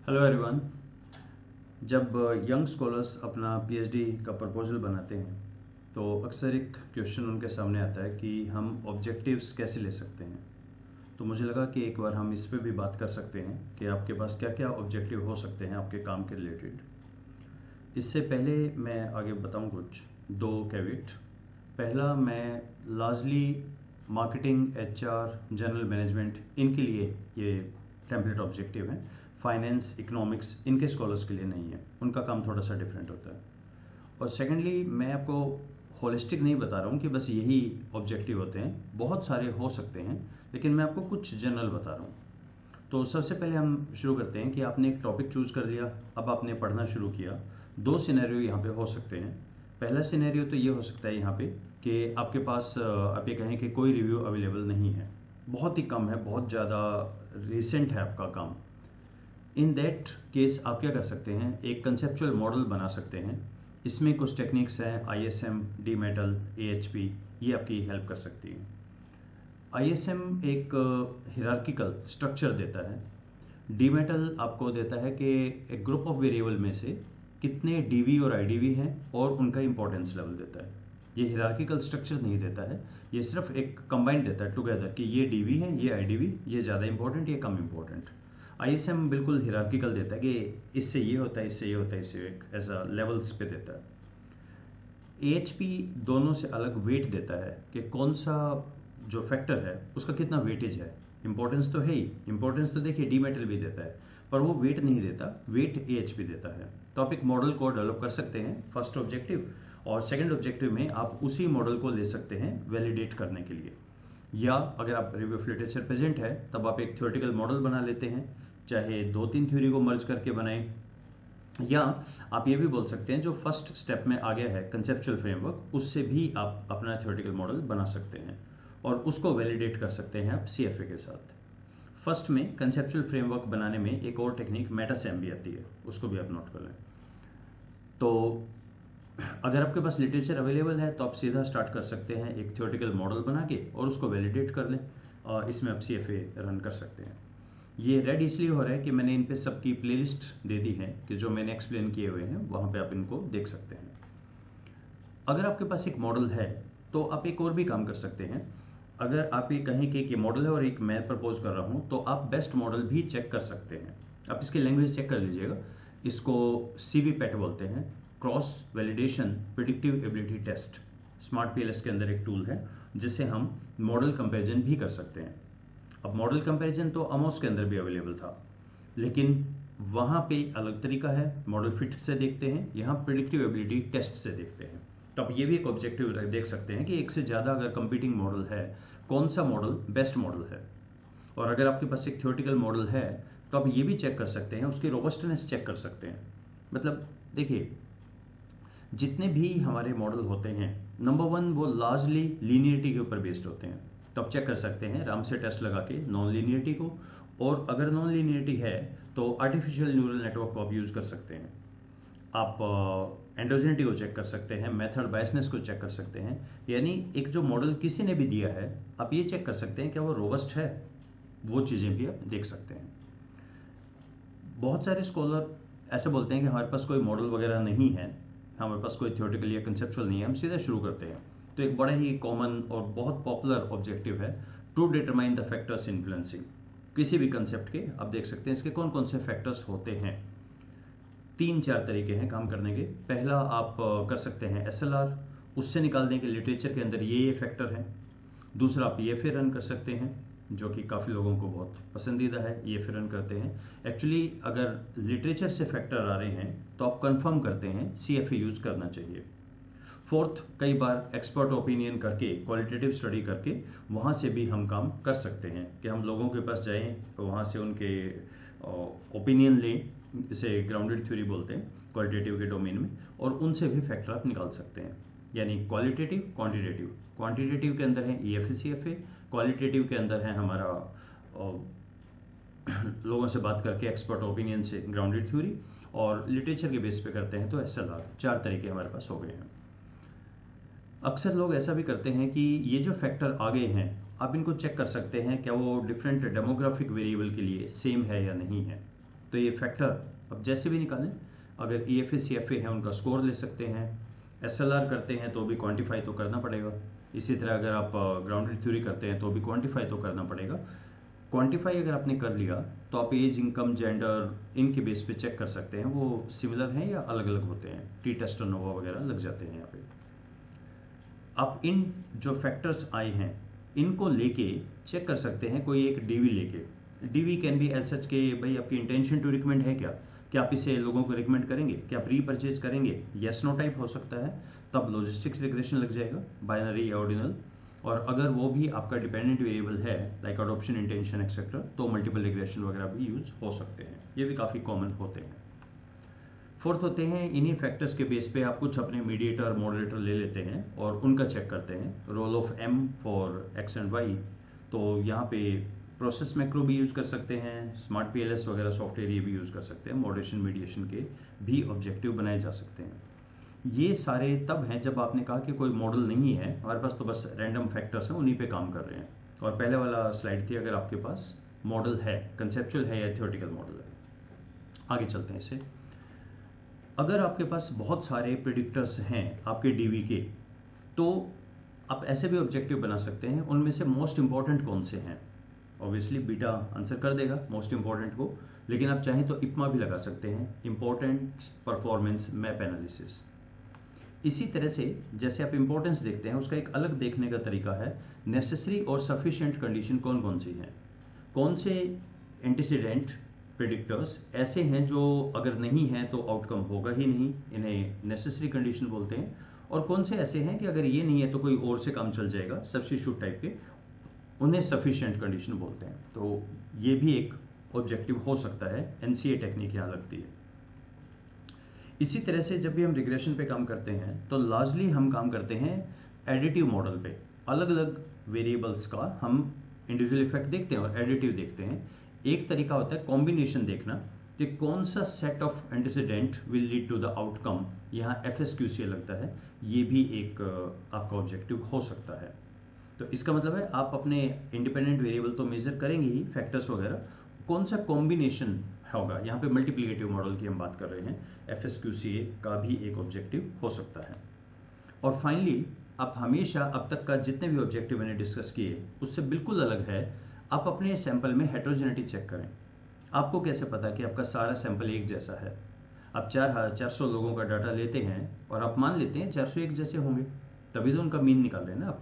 Hello everyone. जब young scholars अपना PhD का प्रपोजल बनाते हैं तो अक्सर एक क्वेश्चन उनके सामने आता है कि हम ऑब्जेक्टिव्स कैसे ले सकते हैं। तो मुझे लगा कि एक बार हम इस पे भी बात कर सकते हैं कि आपके पास क्या क्या ऑब्जेक्टिव हो सकते हैं आपके काम के रिलेटेड। इससे पहले मैं आगे बताऊं कुछ दो कैविट। पहला, मैं largely marketing, HR, general management, इनके लिए ये टेम्पलेट ऑब्जेक्टिव हैं। फाइनेंस, इकोनॉमिक्स इनके स्कॉलर्स के लिए नहीं है, उनका काम थोड़ा सा डिफरेंट होता है। और सेकेंडली, मैं आपको होलिस्टिक नहीं बता रहा हूँ कि बस यही ऑब्जेक्टिव होते हैं, बहुत सारे हो सकते हैं, लेकिन मैं आपको कुछ जनरल बता रहा हूँ। तो सबसे पहले हम शुरू करते हैं कि आपने एक टॉपिक चूज कर लिया, अब आपने पढ़ना शुरू किया। दो सिनेरियो यहाँ पे हो सकते हैं। पहला सिनेरियो तो ये हो सकता है यहाँ पे कि आपके पास आप ये कहें कि कोई रिव्यू अवेलेबल नहीं है, बहुत ही कम है, बहुत ज़्यादा रिसेंट है आपका काम। इन दैट केस आप क्या कर सकते हैं, एक कंसेप्चुअल मॉडल बना सकते हैं। इसमें कुछ टेक्निक्स हैं, आईएसएम, डी मेटल, एएचपी, ये आपकी हेल्प कर सकती है। आईएसएम एक हिरार्किकल स्ट्रक्चर देता है। डी मेटल आपको देता है कि एक ग्रुप ऑफ वेरिएबल में से कितने डीवी और आईडीवी हैं और उनका इंपॉर्टेंस लेवल देता है। ये हिरार्किकल स्ट्रक्चर नहीं देता है, ये सिर्फ एक कंबाइंड देता है टुगेदर कि ये डीवी है, ये आईडीवी, ये ज़्यादा इंपॉर्टेंट, ये कम इंपॉर्टेंट। आईएसएम बिल्कुल हिरार्किकल देता है कि इससे ये होता है, इससे ये होता है, इससे एक ऐसा लेवल्स पे देता है। एएचपी दोनों से अलग वेट देता है कि कौन सा जो फैक्टर है उसका कितना वेटेज है। इंपॉर्टेंस तो है ही, इंपॉर्टेंस तो देखिए डी मेटल भी देता है, पर वो वेट नहीं देता, वेट एएचपी देता है। तो आप एक मॉडल को डेवलप कर सकते हैं फर्स्ट ऑब्जेक्टिव, और सेकंड ऑब्जेक्टिव में आप उसी मॉडल को ले सकते हैं वैलिडेट करने के लिए। या अगर आप रिव्यू ऑफ लिटरेचर प्रेजेंट है तब आप एक थ्योरेटिकल मॉडल बना लेते हैं, चाहे 2-3 थ्योरी को मर्ज करके बनाएं। या आप ये भी बोल सकते हैं जो फर्स्ट स्टेप में आ गया है कंसेप्चुअल फ्रेमवर्क, उससे भी आप अपना थ्योरेटिकल मॉडल बना सकते हैं और उसको वैलिडेट कर सकते हैं आप सीएफए के साथ। फर्स्ट में कंसेप्चुअल फ्रेमवर्क बनाने में एक और टेक्निक मेटासेम भी आती है, उसको भी आप नोट कर लें। तो अगर आपके पास लिटरेचर अवेलेबल है तो आप सीधा स्टार्ट कर सकते हैं एक थ्योरेटिकल मॉडल बना के और उसको वैलिडेट कर लें, और इसमें आप सीएफए रन कर सकते हैं। ये रेड इसलिए हो रहा है कि मैंने इन पे सबकी प्लेलिस्ट दे दी है कि जो मैंने एक्सप्लेन किए हुए हैं वहां पे आप इनको देख सकते हैं। अगर आपके पास एक मॉडल है तो आप एक और भी काम कर सकते हैं। अगर आप ये कहें कि मॉडल है और एक मैं प्रपोज कर रहा हूं तो आप बेस्ट मॉडल भी चेक कर सकते हैं। आप इसकी लैंग्वेज चेक कर लीजिएगा, इसको सीवीपैट बोलते हैं, cross validation predictive ability test. Smart PLS के अंदर एक टूल है जिससे हम मॉडल कंपेरिजन भी कर सकते हैं। अब मॉडल कंपैरिजन तो अमोस के अंदर भी अवेलेबल था, लेकिन वहां पे अलग तरीका है, मॉडल फिट से देखते हैं, यहाँ प्रिडिक्टिव एबिलिटी टेस्ट से देखते हैं। तो आप ये भी एक ऑब्जेक्टिव देख सकते हैं कि एक से ज्यादा अगर कंपीटिंग मॉडल है, कौन सा मॉडल बेस्ट मॉडल है। और अगर आपके पास एक थ्योरेटिकल मॉडल है तो आप ये भी चेक कर सकते हैं, उसकी रोबस्टनेस चेक कर सकते हैं। मतलब देखिए, जितने भी हमारे मॉडल होते हैं, नंबर वन वो लार्जली लीनियरिटी के ऊपर बेस्ड होते हैं। तो आप चेक कर सकते हैं राम से टेस्ट लगा के नॉन लीनियरिटी को, और अगर नॉन लीनियरिटी है तो आर्टिफिशियल न्यूरल नेटवर्क को आप यूज कर सकते हैं। आप एंडोजेनिटी को चेक कर सकते हैं, मेथड बायसनेस को चेक कर सकते हैं। यानी एक जो मॉडल किसी ने भी दिया है आप ये चेक कर सकते हैं क्या वो रोबस्ट है, वो चीजें भी आप देख सकते हैं। बहुत सारे स्कॉलर ऐसे बोलते हैं कि हमारे पास कोई मॉडल वगैरह नहीं है, हमारे पास कोई थ्योरेटिकल या कंसेप्चुअल नहीं है, हम सीधा शुरू करते हैं। तो एक बड़ा ही कॉमन और बहुत पॉपुलर ऑब्जेक्टिव है to determine the factors influencing. किसी भी कंसेप्ट के आप देख सकते हैं इसके कौन कौन से फैक्टर्स होते हैं। 3-4 तरीके हैं काम करने के। पहला, आप कर सकते हैं एसएलआर, उससे निकाल दें कि लिटरेचर के अंदर ये फैक्टर हैं। दूसरा, आप ये फिर रन कर सकते हैं, जो कि काफ़ी लोगों को बहुत पसंदीदा है, ये फिर रन करते हैं। एक्चुअली अगर लिटरेचर से फैक्टर आ रहे हैं तो आप कंफर्म करते हैं सीएफए यूज करना चाहिए। फोर्थ, कई बार एक्सपर्ट ओपिनियन करके, क्वालिटेटिव स्टडी करके वहाँ से भी हम काम कर सकते हैं कि हम लोगों के पास जाएं तो वहाँ से उनके ओपिनियन लें, इसे ग्राउंडेड थ्योरी बोलते हैं क्वालिटेटिव के डोमेन में, और उनसे भी फैक्टर आप निकाल सकते हैं। यानी क्वालिटेटिव, क्वांटिटेटिव। क्वांटिटेटिव के अंदर है ईएफए सीएफए, क्वालिटेटिव के अंदर है हमारा लोगों से बात करके एक्सपर्ट ओपिनियन से ग्राउंडेड थ्योरी, और लिटरेचर के बेस पे करते हैं तो एसएलआर। 4 तरीके हमारे पास हो गए हैं। अक्सर लोग ऐसा भी करते हैं कि ये जो फैक्टर आ गए हैं आप इनको चेक कर सकते हैं क्या वो डिफरेंट डेमोग्राफिक वेरिएबल के लिए सेम है या नहीं है। तो ये फैक्टर अब जैसे भी निकालें, अगर EFA CFA है उनका स्कोर ले सकते हैं, SLR करते हैं तो भी क्वांटिफाई तो करना पड़ेगा। इसी तरह अगर आप ग्राउंडेड थ्योरी करते हैं तो भी क्वांटिफाई तो करना पड़ेगा। क्वांटिफाई अगर आपने कर लिया तो आप एज, इनकम, जेंडर इनके बेस पे चेक कर सकते हैं वो सिमिलर हैं या अलग अलग होते हैं। टी टेस्ट और नोवा वगैरह लग जाते हैं यहाँ पे। आप इन जो फैक्टर्स आए हैं इनको लेके चेक कर सकते हैं कोई एक डीवी लेके। DV can be as such के भाई आपकी इंटेंशन टू रिकमेंड है क्या आप इसे लोगों को रिकमेंड करेंगे, क्या आप रीपरचेज करेंगे, यस नो टाइप हो सकता है, तब लॉजिस्टिक्स रिग्रेशन लग जाएगा, बाइनरी या ऑर्डिनल। और अगर वो भी आपका डिपेंडेंट वेरिएबल है लाइक अडॉप्शन, इंटेंशन एक्सेट्रा, तो मल्टीपल रिग्रेशन वगैरह भी यूज हो सकते हैं। ये भी काफ़ी कॉमन होते हैं। फोर्थ होते हैं इन्हीं फैक्टर्स के बेस पे आप कुछ अपने मीडिएटर, मॉडरेटर ले लेते हैं और उनका चेक करते हैं। Role of M for X and Y, तो यहाँ पे प्रोसेस मैक्रो भी यूज कर सकते हैं, स्मार्ट PLS वगैरह सॉफ्टवेयर ये भी यूज कर सकते हैं। मॉडरेशन, मीडिएशन के भी ऑब्जेक्टिव बनाए जा सकते हैं। ये सारे तब हैं जब आपने कहा कि कोई मॉडल नहीं है हमारे पास, तो बस रैंडम फैक्टर्स हैं उन्हीं पे काम कर रहे हैं। और पहले वाला स्लाइड थी अगर आपके पास मॉडल है, कंसेप्चुअल है या थ्योरेटिकल मॉडल है। आगे चलते हैं इसे। अगर आपके पास बहुत सारे प्रिडिक्टर्स हैं आपके डीवी के, तो आप ऐसे भी ऑब्जेक्टिव बना सकते हैं उनमें से मोस्ट इंपॉर्टेंट कौन से हैं। ऑब्वियसली बीटा आंसर कर देगा मोस्ट इंपॉर्टेंट को, लेकिन आप चाहें तो इप्मा भी लगा सकते हैं, इंपॉर्टेंट परफॉर्मेंस मैप एनालिसिस। इसी तरह से जैसे आप इंपॉर्टेंस देखते हैं उसका एक अलग देखने का तरीका है, नेसेसरी और सफिशिएंट कंडीशन कौन कौन सी हैं, कौन से एंटीसीडेंट प्रिडिक्टर्स ऐसे हैं जो अगर नहीं हैं तो आउटकम होगा ही नहीं, इन्हें नेसेसरी कंडीशन बोलते हैं। और कौन से ऐसे हैं कि अगर ये नहीं है तो कोई और से काम चल जाएगा, सब्स्टिट्यूट टाइप के, उन्हें सफिशिएंट कंडीशन बोलते हैं। तो ये भी एक ऑब्जेक्टिव हो सकता है, NCA टेक्निक यहाँ लगती है। इसी तरह से जब भी हम रिग्रेशन पे काम करते हैं तो लार्जली हम काम करते हैं एडिटिव मॉडल पे। अलग अलग वेरिएबल्स का हम इंडिविजुअल इफेक्ट देखते हैं और एडिटिव देखते हैं। एक तरीका होता है कॉम्बिनेशन देखना कि कौन सा set of antecedent will lead to the outcome, यहाँ FSQCA लगता है। ये भी एक आपका ऑब्जेक्टिव हो सकता है। तो इसका मतलब है आप अपने इंडिपेंडेंट वेरिएबल तो मेजर करेंगे ही, फैक्टर्स वगैरह, कौन सा कॉम्बिनेशन होगा। यहाँ पे मल्टीप्लिकेटिव मॉडल की हम बात कर रहे हैं, FSQCA का भी एक ऑब्जेक्टिव हो सकता है। और फाइनली आप हमेशा अब तक का जितने भी ऑब्जेक्टिव मैंने डिस्कस किए उससे बिल्कुल अलग है, आप अपने सैंपल में हेटेरोजेनिटी चेक करें। आपको कैसे पता कि आपका सारा सैंपल एक जैसा है। आप 400 लोगों का डाटा लेते हैं और आप मान लेते हैं 401 जैसे होंगे, तभी तो उनका मीन निकाल रहे हैं ना।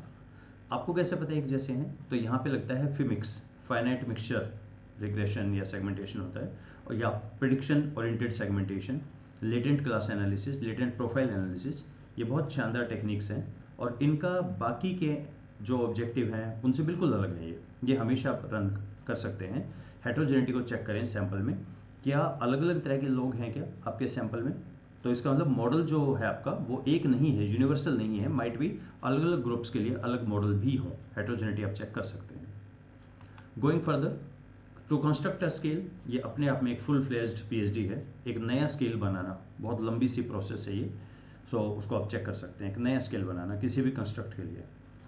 आपको कैसे पता एक जैसे हैं, तो यहाँ पे लगता है फिमिक्स, फाइनाइट मिक्सचर रिग्रेशन या सेगमेंटेशन होता है, और या prediction oriented segmentation, latent class analysis, latent profile analysis. ये बहुत शानदार टेक्निक्स हैं और इनका बाकी के जो ऑब्जेक्टिव हैं उनसे बिल्कुल अलग है। ये हमेशा आप रन कर सकते हैं। हेटेरोजेनिटी को चेक करें सैंपल में, क्या अलग अलग तरह के लोग हैं क्या आपके सैंपल में, तो इसका मतलब मॉडल जो है आपका वो एक नहीं है, यूनिवर्सल नहीं है, माइट भी अलग अलग ग्रुप्स के लिए अलग मॉडल भी हो। हेटेरोजेनिटी आप चेक कर सकते हैं। Going further to construct a scale, ये अपने आप में एक फुल फ्लेज्ड PhD है। एक नया स्केल बनाना बहुत लंबी सी प्रोसेस है ये, सो उसको आप चेक कर सकते हैं। एक नया स्केल बनाना किसी भी कंस्ट्रक्ट के लिए,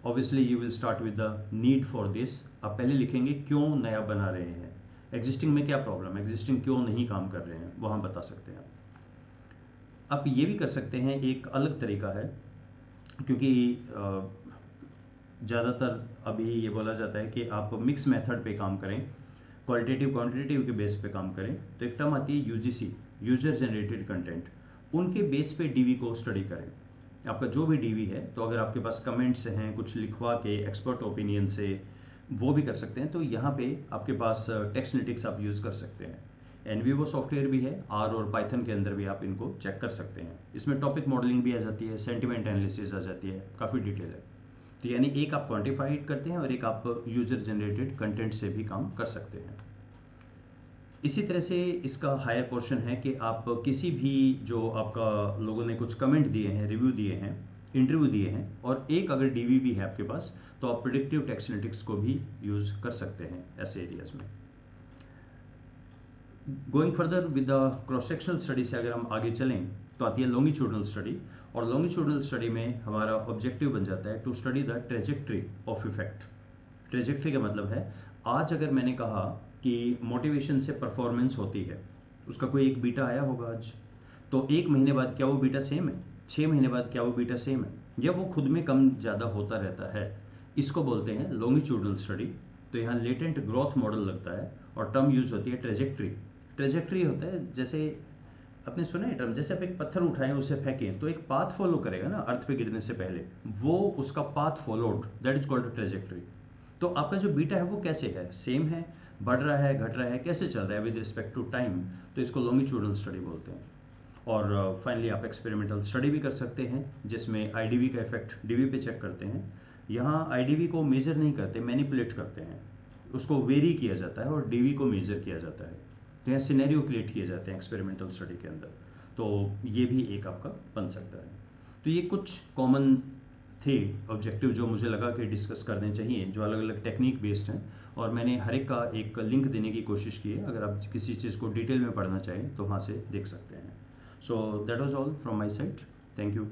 obviously you will start with the need for this. आप पहले लिखेंगे क्यों नया बना रहे हैं, एग्जिस्टिंग में क्या प्रॉब्लम है, एग्जिस्टिंग क्यों नहीं काम कर रहे हैं, वहां बता सकते हैं आप। ये भी कर सकते हैं, एक अलग तरीका है, क्योंकि ज़्यादातर अभी ये बोला जाता है कि आप मिक्स मेथड पे काम करें, क्वालिटेटिव क्वांटिटेटिव के बेस पे काम करें। तो एक टर्म आती है UGC, यूजर जनरेटेड कंटेंट, उनके बेस पे डीवी को स्टडी करें। आपका जो भी डीवी है, तो अगर आपके पास कमेंट्स हैं कुछ लिखवा के एक्सपर्ट ओपिनियन से, वो भी कर सकते हैं। तो यहाँ पे आपके पास टेक्स्टनेटिक्स आप यूज कर सकते हैं। NVivo सॉफ्टवेयर भी है, R और पाइथन के अंदर भी आप इनको चेक कर सकते हैं। इसमें टॉपिक मॉडलिंग भी आ जाती है, सेंटिमेंट एनालिसिस आ जाती है, काफ़ी डिटेल है। तो यानी एक आप क्वांटिफाइड करते हैं और एक आप यूजर जनरेटेड कंटेंट से भी काम कर सकते हैं। इसी तरह से इसका हायर पोर्शन है कि आप किसी भी जो आपका लोगों ने कुछ कमेंट दिए हैं, रिव्यू दिए हैं, इंटरव्यू दिए हैं, और एक अगर डीवी भी है आपके पास, तो आप प्रेडिक्टिव टेक्स्टनेटिक्स को भी यूज कर सकते हैं ऐसे एरियाज में। Going further with the cross sectional study से अगर हम आगे चलें तो आती है लॉन्गिट्यूडनल स्टडी। और लॉन्गिट्यूडनल स्टडी में हमारा ऑब्जेक्टिव बन जाता है to study the trajectory of effect. Trajectory का मतलब है, आज अगर मैंने कहा कि मोटिवेशन से परफॉर्मेंस होती है, उसका कोई एक बीटा आया होगा आज, तो 1 महीने बाद क्या वो बीटा सेम है, 6 महीने बाद क्या वो बीटा सेम है, या वो खुद में कम ज़्यादा होता रहता है। इसको बोलते हैं लॉन्गिट्यूडनल स्टडी। तो यहाँ लेटेंट ग्रोथ मॉडल लगता है और टर्म यूज होती है ट्रेजेक्ट्री। ट्रेजेक्ट्री होता है, जैसे आपने सुना है टर्म, जैसे आप एक पत्थर उठाएं उसे फेंकें तो एक पाथ फॉलो करेगा ना अर्थ पे गिरने से पहले, वो उसका path followed, that is called trajectory. तो आपका जो बीटा है वो कैसे है, सेम है, बढ़ रहा है, घट रहा है, कैसे चल रहा है विद रिस्पेक्ट टू टाइम, तो इसको लॉन्गिट्यूडनल स्टडी बोलते हैं। और फाइनली आप एक्सपेरिमेंटल स्टडी भी कर सकते हैं जिसमें आईडीवी का इफेक्ट डीवी पे चेक करते हैं। यहाँ आईडीवी को मेजर नहीं करते, मैनिपुलेट करते हैं, उसको वेरी किया जाता है और डीवी को मेजर किया जाता है। तो यहाँ सिनेरियो क्रिएट किए जाते हैं एक्सपेरिमेंटल स्टडी के अंदर, तो ये भी एक आपका बन सकता है। तो ये कुछ कॉमन थे ऑब्जेक्टिव जो मुझे लगा कि डिस्कस करने चाहिए, जो अलग अलग टेक्निक बेस्ड हैं, और मैंने हर एक का एक लिंक देने की कोशिश की है। अगर आप किसी चीज़ को डिटेल में पढ़ना चाहें तो वहाँ से देख सकते हैं। So that was all from my side, thank you.